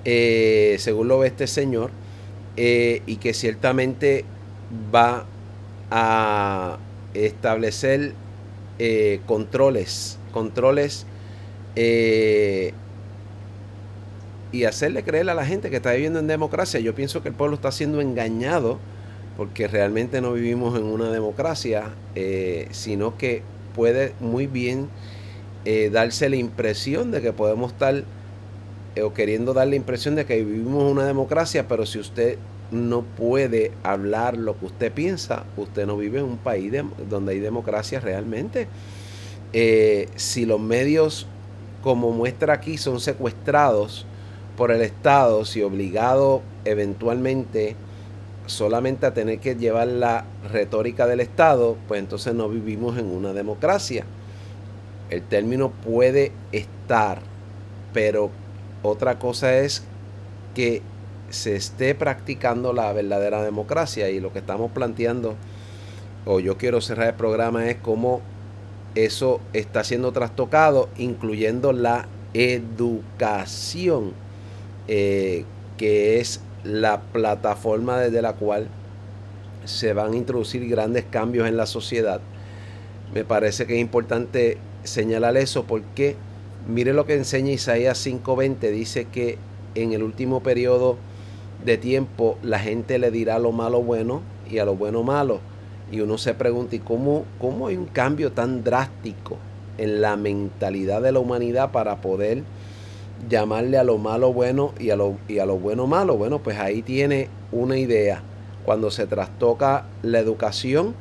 según lo ve este señor, y que ciertamente va a establecer controles y hacerle creer a la gente que está viviendo en democracia. Yo pienso que el pueblo está siendo engañado, porque realmente no vivimos en una democracia, sino que puede muy bien darse la impresión de que podemos estar, o queriendo dar la impresión de que vivimos en una democracia, pero si usted no puede hablar lo que usted piensa, usted no vive en un país donde hay democracia realmente. Si los medios, como muestra aquí, son secuestrados por el Estado, si obligados eventualmente solamente a tener que llevar la retórica del Estado, pues entonces no vivimos en una democracia. El término puede estar, pero otra cosa es que se esté practicando la verdadera democracia, y lo que estamos planteando, o yo quiero cerrar el programa, es cómo eso está siendo trastocado, incluyendo la educación, que es la plataforma desde la cual se van a introducir grandes cambios en la sociedad. Me parece que es importante señalar eso, porque mire lo que enseña Isaías 5:20. Dice que en el último periodo de tiempo la gente le dirá a lo malo bueno y a lo bueno malo. Y uno se pregunta, ¿y cómo hay un cambio tan drástico en la mentalidad de la humanidad para poder llamarle a lo malo bueno y a lo bueno malo? Bueno, pues ahí tiene una idea. Cuando se trastoca la educación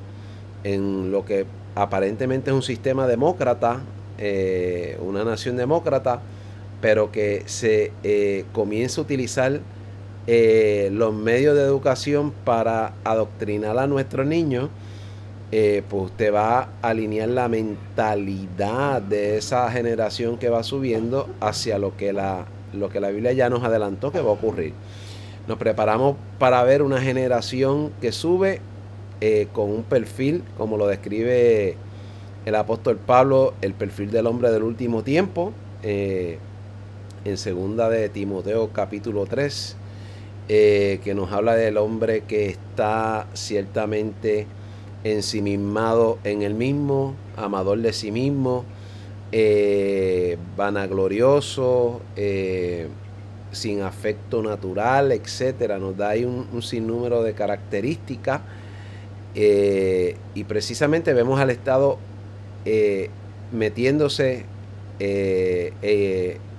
en lo que aparentemente es un sistema demócrata, una nación demócrata, pero que se comienza a utilizar los medios de educación para adoctrinar a nuestros niños, pues usted va a alinear la mentalidad de esa generación que va subiendo hacia lo que la Biblia ya nos adelantó que va a ocurrir. Nos preparamos para ver una generación que sube con un perfil, como lo describe el apóstol Pablo, el perfil del hombre del último tiempo, en segunda de Timoteo capítulo 3, que nos habla del hombre que está ciertamente ensimismado en él mismo, amador de sí mismo, vanaglorioso, sin afecto natural, etcétera. Nos da ahí un sinnúmero de características, y precisamente vemos al Estado metiéndose,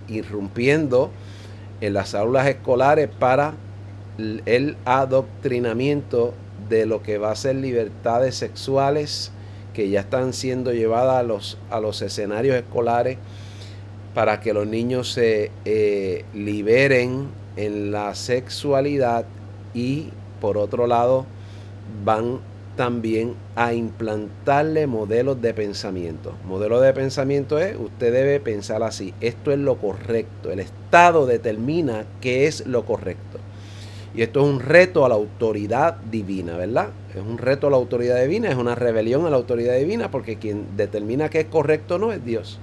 irrumpiendo en las aulas escolares para el adoctrinamiento de lo que va a ser libertades sexuales, que ya están siendo llevadas a los escenarios escolares, para que los niños se liberen en la sexualidad. Y por otro lado van también a implantarle modelos de pensamiento. Modelo de pensamiento es: usted debe pensar así, esto es lo correcto, el Estado determina qué es lo correcto. Y esto es un reto a la autoridad divina, ¿verdad? Es un reto a la autoridad divina, es una rebelión a la autoridad divina, porque quien determina qué es correcto no es Dios.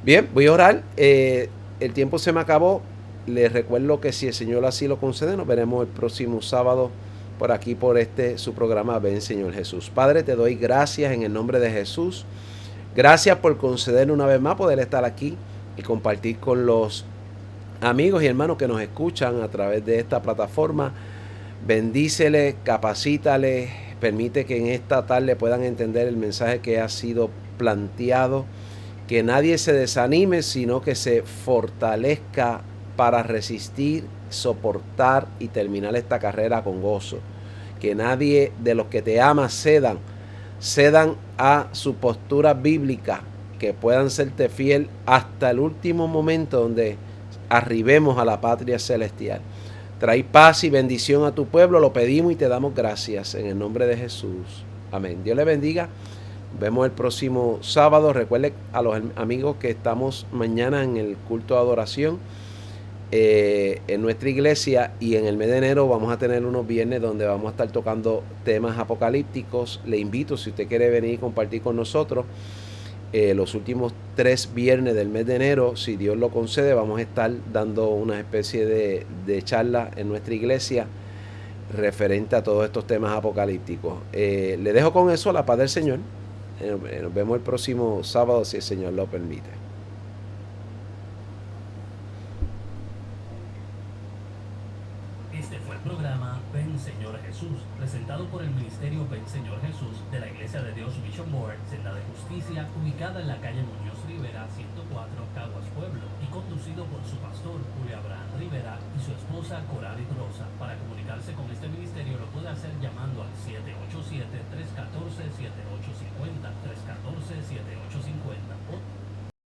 Bien, voy a orar. El tiempo se me acabó. Les recuerdo que si el Señor así lo concede, nos veremos el próximo sábado por aquí, por su programa Ven Señor Jesús. Padre, te doy gracias en el nombre de Jesús. Gracias por concedernos una vez más poder estar aquí y compartir con los amigos y hermanos que nos escuchan a través de esta plataforma. Bendíceles, capacítales, permite que en esta tarde puedan entender el mensaje que ha sido planteado. Que nadie se desanime, sino que se fortalezca para resistir, soportar y terminar esta carrera con gozo. Que nadie de los que te ama cedan a su postura bíblica, que puedan serte fiel hasta el último momento, donde arribemos a la patria celestial. Trae paz y bendición a tu pueblo, lo pedimos y te damos gracias en el nombre de Jesús. Amén. Dios le bendiga. Nos vemos el próximo sábado. Recuerde a los amigos que estamos mañana en el culto de adoración en nuestra iglesia, y en el mes de enero vamos a tener unos viernes donde vamos a estar tocando temas apocalípticos. Le invito, si usted quiere venir y compartir con nosotros, los últimos 3 viernes del mes de enero, si Dios lo concede, vamos a estar dando una especie de charla en nuestra iglesia referente a todos estos temas apocalípticos. Le dejo con eso, la paz del Señor. Nos vemos el próximo sábado, si el Señor lo permite. Este fue el programa Ven Señor Jesús, presentado por el Ministerio Ven Señor Jesús de la Iglesia de Dios Mission Board, Senda de Justicia, ubicada en la calle Muñoz Rivera, 104, Caguas, Pueblo, y conducido por su pastor Julio Abraham Rivera y su esposa Coralie Rosa. Para comunicarse con este ministerio lo puede hacer llamando al 787-314-7850, 314-7850.